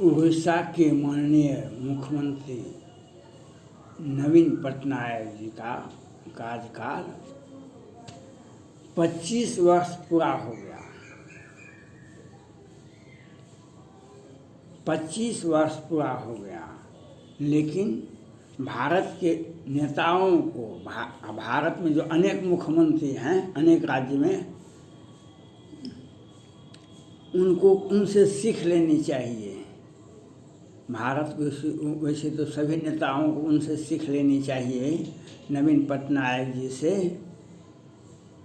उड़ीसा के माननीय मुख्यमंत्री नवीन पटनायक जी का कार्यकाल 25 वर्ष पूरा हो गया। 25 वर्ष पूरा हो गया, लेकिन भारत के नेताओं को भारत में जो अनेक मुख्यमंत्री हैं अनेक राज्य में, उनको उनसे सीख लेनी चाहिए। भारत वैसे तो सभी नेताओं को उनसे सीख लेनी चाहिए, नवीन पटनायक जी से,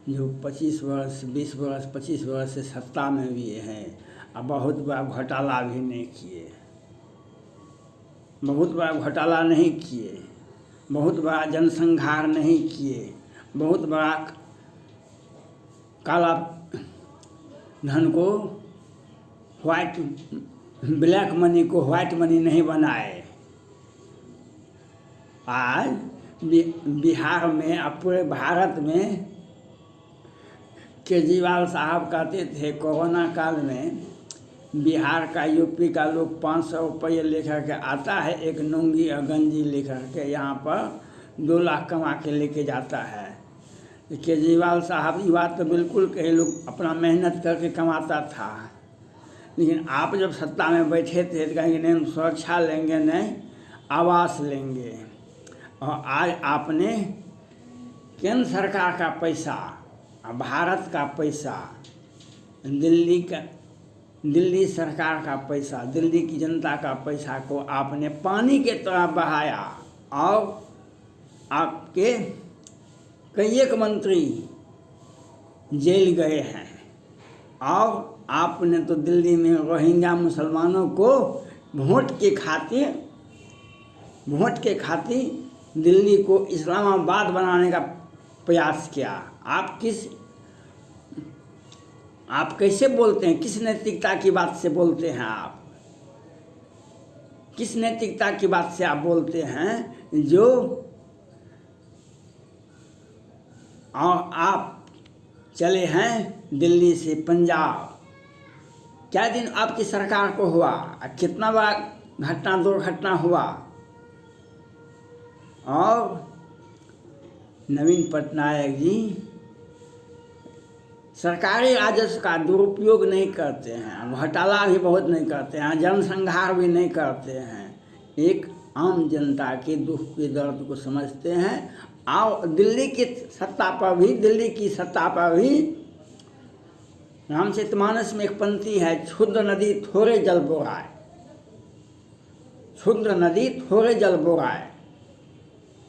जो 25 वर्ष 20 वर्ष 25 वर्ष से सत्ता में भी हैं और बहुत बड़ा घोटाला भी नहीं किए, बहुत बड़ा घोटाला नहीं किए, बहुत बड़ा जनसंहार नहीं किए, बहुत बड़ा काला धन को ब्लैक मनी को व्हाइट मनी नहीं बनाए। आज बिहार में और पूरे भारत में केजरीवाल साहब कहते थे कोरोना काल में बिहार का यूपी का लोग 500 रुपये लेकर के आता है, एक लुंगी और गंजी लेकर के यहाँ पर 2 लाख कमा के लेके जाता है। केजरीवाल साहब ये बात तो बिल्कुल कहे, लोग अपना मेहनत करके कमाता था, लेकिन आप जब सत्ता में बैठे थे तो कहेंगे नहीं सुरक्षा लेंगे, नहीं आवास लेंगे। और आज आपने केंद्र सरकार का पैसा, भारत का पैसा, दिल्ली सरकार का पैसा, दिल्ली की जनता का पैसा को आपने पानी के तरह बहाया और आपके कई एक मंत्री जेल गए हैं। और आपने तो दिल्ली में रोहिंग्या मुसलमानों को वोट के खातिर दिल्ली को इस्लामाबाद बनाने का प्रयास किया। आप कैसे बोलते हैं? किस नैतिकता की बात से बोलते हैं आप? किस नैतिकता की बात से आप बोलते हैं जो और आप चले हैं दिल्ली से पंजाब? क्या दिन आपकी सरकार को हुआ, कितना बड़ा दुर्घटना हुआ। और नवीन पटनायक जी सरकारी राजस्व का दुरुपयोग नहीं करते हैं, घोटाला भी बहुत नहीं करते हैं, जनसंहार भी नहीं करते हैं, एक आम जनता के दुख के दर्द को समझते हैं। और दिल्ली की सत्ता पर भी रामचरितमानस में एक पंक्ति है, क्षुद्र नदी थोड़े जल बोराए, क्षुद्र नदी थोड़े जल बोराए।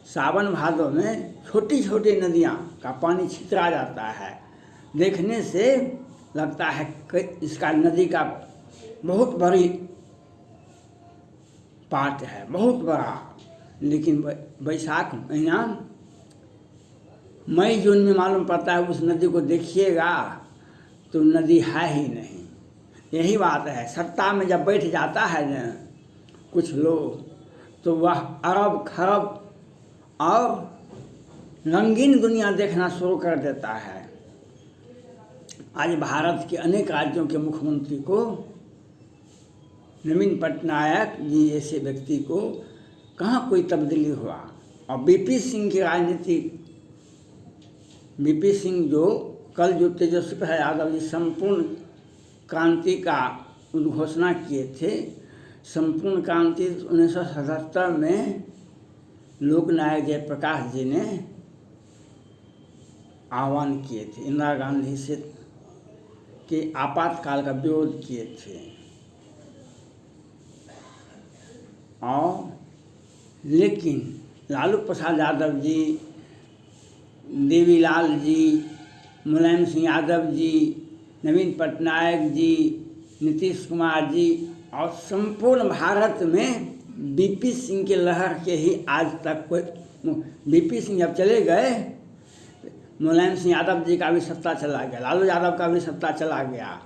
सावन भादों में छोटी छोटी नदियाँ का पानी छितरा जाता है, देखने से लगता है कि इसका नदी का बहुत बड़ी पार्ट है, बहुत बड़ा। लेकिन बैसाख महीना मई जून में मालूम पड़ता है, उस नदी को देखिएगा तो नदी है ही नहीं। यही बात है, सत्ता में जब बैठ जाता है न कुछ लोग, तो वह अरब खरब और रंगीन दुनिया देखना शुरू कर देता है। आज भारत के अनेक राज्यों के मुख्यमंत्री को, नवीन पटनायक जी जैसे व्यक्ति को कहाँ कोई तब्दीली हुआ। और बीपी सिंह की राजनीति, बीपी सिंह जो कल जो तेजस्वी प्रसाद यादव जी संपूर्ण क्रांति का उद्घोषणा किए थे, संपूर्ण क्रांति 1977 में लोकनायक जयप्रकाश जी ने आह्वान किए थे, इंदिरा गांधी से के आपातकाल का विरोध किए थे। और लेकिन लालू प्रसाद यादव जी, देवीलाल जी, मुलायम सिंह यादव जी, नवीन पटनायक जी, नीतीश कुमार जी और संपूर्ण भारत में बीपी सिंह के लहर के ही आज तक कोई, बीपी सिंह जब चले गए, मुलायम सिंह यादव जी का भी सत्ता चला गया, लालू यादव का भी सत्ता चला गया,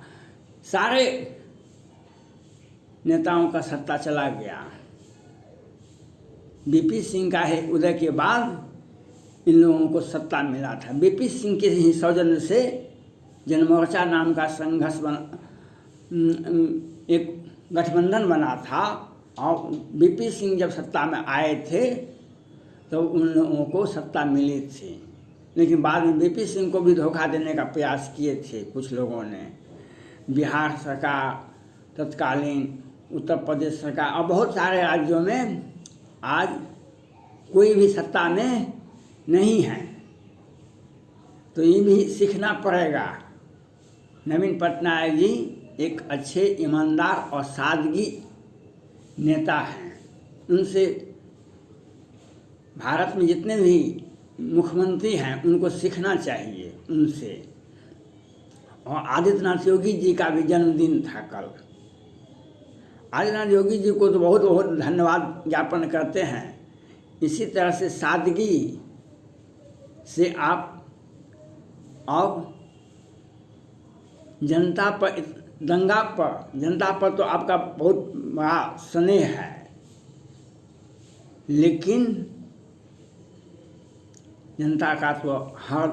सारे नेताओं का सत्ता चला गया। बीपी सिंह का है उदय के बाद इन लोगों को सत्ता मिला था। बीपी सिंह के ही सौजन्य से जनमोर्चा नाम का संघर्ष एक गठबंधन बना था और बीपी सिंह जब सत्ता में आए थे तो उन लोगों को सत्ता मिली थी, लेकिन बाद में बीपी सिंह को भी धोखा देने का प्रयास किए थे कुछ लोगों ने। बिहार सरकार, तत्कालीन उत्तर प्रदेश सरकार और बहुत सारे राज्यों में आज कोई भी सत्ता में नहीं है। तो ये भी सीखना पड़ेगा। नवीन पटनायक जी एक अच्छे, ईमानदार और सादगी नेता हैं। उनसे भारत में जितने भी मुख्यमंत्री हैं उनको सीखना चाहिए उनसे। और आदित्यनाथ योगी जी का भी जन्मदिन था कल। आदित्यनाथ योगी जी को तो बहुत बहुत धन्यवाद ज्ञापन करते हैं। इसी तरह से सादगी से आप और जनता पर तो आपका बहुत बड़ा स्नेह है, लेकिन जनता का तो हर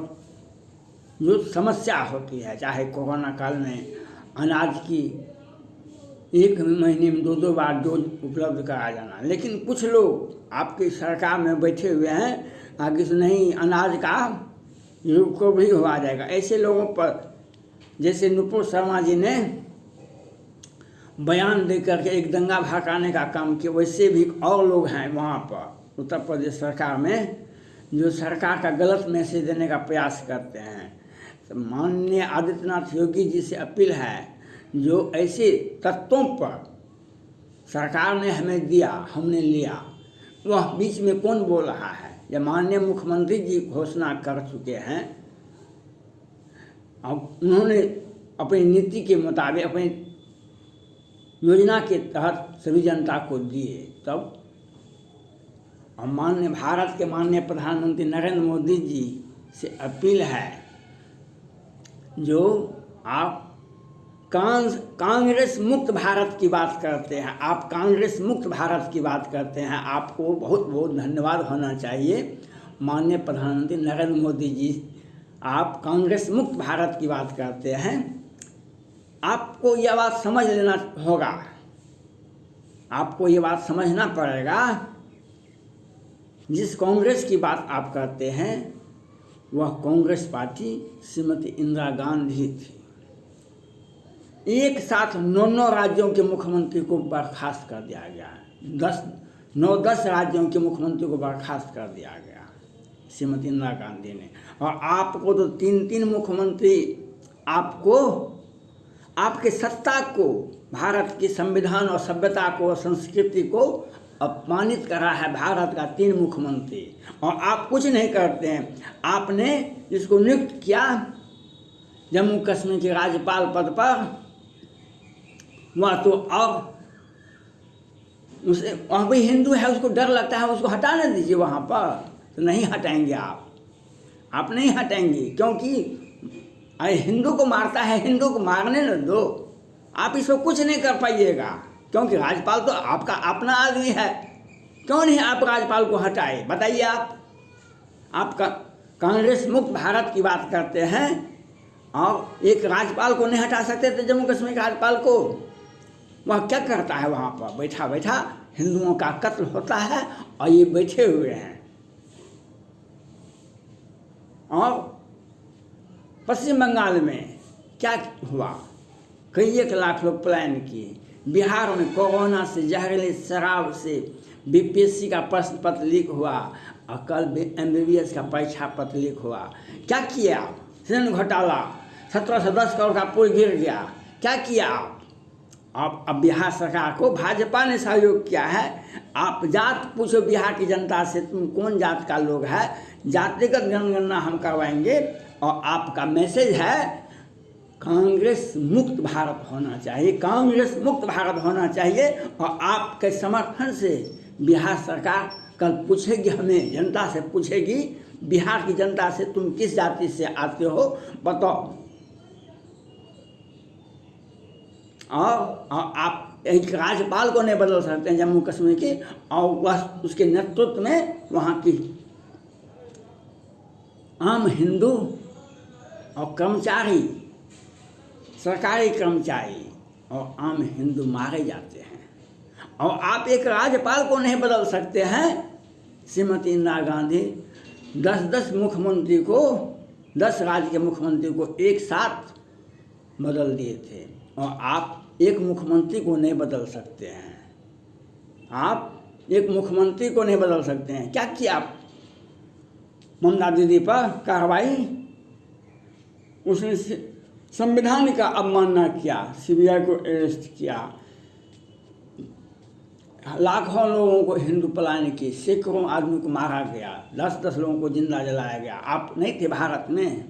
जो समस्या होती है, चाहे कोरोना काल में अनाज की 1 महीने में 2-2 बार डोज उपलब्ध कराया जाना, लेकिन कुछ लोग आपकी सरकार में बैठे हुए हैं आगे से नहीं, अनाज का रिकवरी हुआ जाएगा। ऐसे लोगों पर जैसे नुपुर शर्मा जी ने बयान दे करके एक दंगा भड़काने का काम किया, वैसे भी और लोग हैं वहाँ पर उत्तर प्रदेश सरकार में जो सरकार का गलत मैसेज देने का प्रयास करते हैं। तो माननीय आदित्यनाथ योगी जी से अपील है, जो ऐसे तत्वों पर सरकार ने हमें दिया, हमने लिया, वह बीच में कौन बोल रहा है? जब माननीय मुख्यमंत्री जी घोषणा कर चुके हैं, अब उन्होंने अपनी नीति के मुताबिक, अपनी योजना के तहत सभी जनता को दिए, तब और भारत के माननीय प्रधानमंत्री नरेंद्र मोदी जी से अपील है, जो आप कांग्रेस मुक्त भारत की बात करते हैं, आप कांग्रेस मुक्त भारत की बात करते हैं, आपको बहुत बहुत धन्यवाद होना चाहिए माननीय प्रधानमंत्री नरेंद्र मोदी जी। आप कांग्रेस मुक्त भारत की बात करते हैं, आपको यह बात समझ लेना होगा, आपको ये बात समझना पड़ेगा, जिस कांग्रेस की बात आप करते हैं वह कांग्रेस पार्टी श्रीमती इंदिरा गांधी थी। एक साथ 9 राज्यों के मुख्यमंत्री को बर्खास्त कर दिया गया, 9-10 राज्यों के मुख्यमंत्री को बर्खास्त कर दिया गया श्रीमती इंदिरा गांधी ने। और आपको तो 3-3 मुख्यमंत्री आपको आपके सत्ता को, भारत की संविधान और सभ्यता को और संस्कृति को अपमानित करा है भारत का 3 मुख्यमंत्री, और आप कुछ नहीं करते हैं। आपने इसको नियुक्त किया जम्मू कश्मीर के राज्यपाल पद पर, वह तो अब उसे वह भी हिंदू है, उसको डर लगता है, उसको हटाने दीजिए वहाँ पर। तो नहीं हटाएंगे आप नहीं हटाएंगे, क्योंकि अरे हिंदू को मारता है, हिंदू को मारने न दो, आप इसको कुछ नहीं कर पाइएगा, क्योंकि राज्यपाल तो आपका अपना आदमी है। क्यों नहीं आप राज्यपाल को हटाए? बताइए। आप कांग्रेस मुक्त भारत की बात करते हैं और एक राज्यपाल को नहीं हटा सकते थे, जम्मू कश्मीर के राज्यपाल को? वह क्या करता है वहाँ पर? बैठा बैठा हिंदुओं का कत्ल होता है और ये बैठे हुए हैं। और पश्चिम बंगाल में क्या हुआ? कई 1 लाख लोग पलायन किए। बिहार में कोरोना से, जहरीली शराब से बीपीएससी का प्रश्न पत्र लीक हुआ और कल MBBS का परीक्षा पत्र लीक हुआ। क्या किया? ऋण घोटाला, 17 से 10 करोड़ का पुल गिर गया। क्या किया आप? अब बिहार सरकार को भाजपा ने सहयोग किया है। आप जात पूछो बिहार की जनता से, तुम कौन जात का लोग है, जातिगत जनगणना हम करवाएंगे। और आपका मैसेज है कांग्रेस मुक्त भारत होना चाहिए, कांग्रेस मुक्त भारत होना चाहिए। और आपके समर्थन से बिहार सरकार कल पूछेगी, हमें जनता से पूछेगी, बिहार की जनता से, तुम किस जाति से आते हो बताओ। और आप एक राज्यपाल को नहीं बदल सकते हैं जम्मू कश्मीर की, और वह उसके नेतृत्व में वहाँ की आम हिंदू और कर्मचारी, सरकारी कर्मचारी और आम हिंदू मारे जाते हैं। और आप एक राज्यपाल को नहीं बदल सकते हैं। श्रीमती इंदिरा गांधी 10 मुख्यमंत्री को, 10 राज्य के मुख्यमंत्री को एक साथ बदल दिए थे, और आप एक मुख्यमंत्री को नहीं बदल सकते हैं। आप एक मुख्यमंत्री को नहीं बदल सकते हैं। क्या किया आप? ममता दीदी पर कार्रवाई, उसने संविधान का अवमानना किया, सीबीआई को अरेस्ट किया, लाखों लोगों को हिंदू पलायन की, सैकड़ों आदमी को मारा गया, 10-10 लोगों को जिंदा जलाया गया। आप नहीं थे भारत में,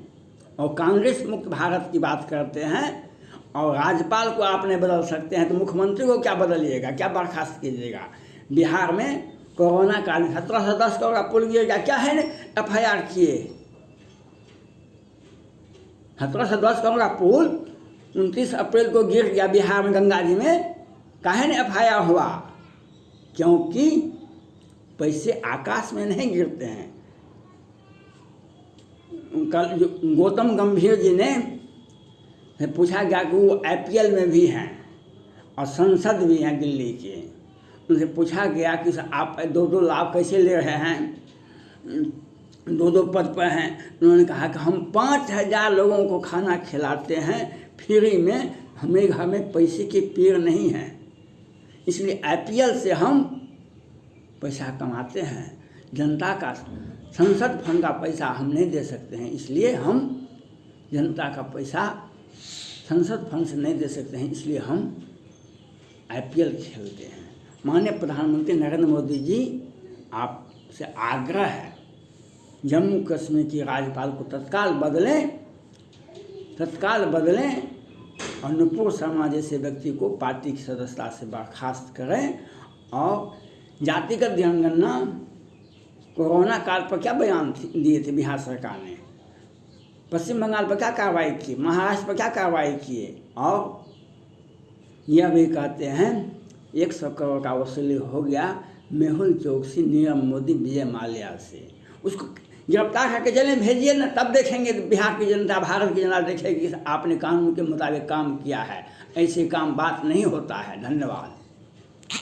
और कांग्रेस मुक्त भारत की बात करते हैं। और राज्यपाल को आप नहीं बदल सकते हैं, तो मुख्यमंत्री को क्या बदलिएगा, क्या बर्खास्त कीजिएगा? बिहार में कोरोना काल में 17 से 10 करोड़ का पुल गिर गया, क्या है FIR किए? 17 से 10 करोड़ का पुल 29 अप्रैल को गिर गया बिहार में गंगा जी में, काहे ने FIR हुआ? क्योंकि पैसे आकाश में नहीं गिरते हैं। कल गौतम गंभीर जी ने पूछा गया कि वो IPL में भी हैं और संसद भी हैं दिल्ली के, उनसे पूछा गया कि आप 2-2 लाख कैसे ले रहे हैं, 2-2 पद पर हैं? उन्होंने कहा कि हम 5000 लोगों को खाना खिलाते हैं फ्री में, हमें घर में पैसे की पीड़ नहीं है, इसलिए IPL से हम पैसा कमाते हैं। जनता का संसद फंड का पैसा हम नहीं दे सकते हैं, इसलिए हम जनता का पैसा संसद फंड से नहीं दे सकते हैं, इसलिए हम IPL खेलते हैं। माननीय प्रधानमंत्री नरेंद्र मोदी जी, आपसे आग्रह है, जम्मू कश्मीर की राज्यपाल को तत्काल बदलें और नुपुर शर्मा जैसे व्यक्ति को पार्टी की सदस्यता से बर्खास्त करें। और जातिगत जनगणना, कोरोना काल पर क्या बयान दिए थे बिहार सरकार ने, पश्चिम बंगाल पर क्या कार्रवाई की, महाराष्ट्र पर क्या कार्रवाई किए, और यह भी कहते हैं 100 करोड़ का वसूली हो गया मेहुल चोकसी, नीरव मोदी, विजय माल्या से। उसको गिरफ्तार करके जेल में भेजिए ना, तब देखेंगे बिहार की जनता, भारत की जनता देखेगी कि आपने कानून के मुताबिक काम किया है। ऐसे काम बात नहीं होता है। धन्यवाद।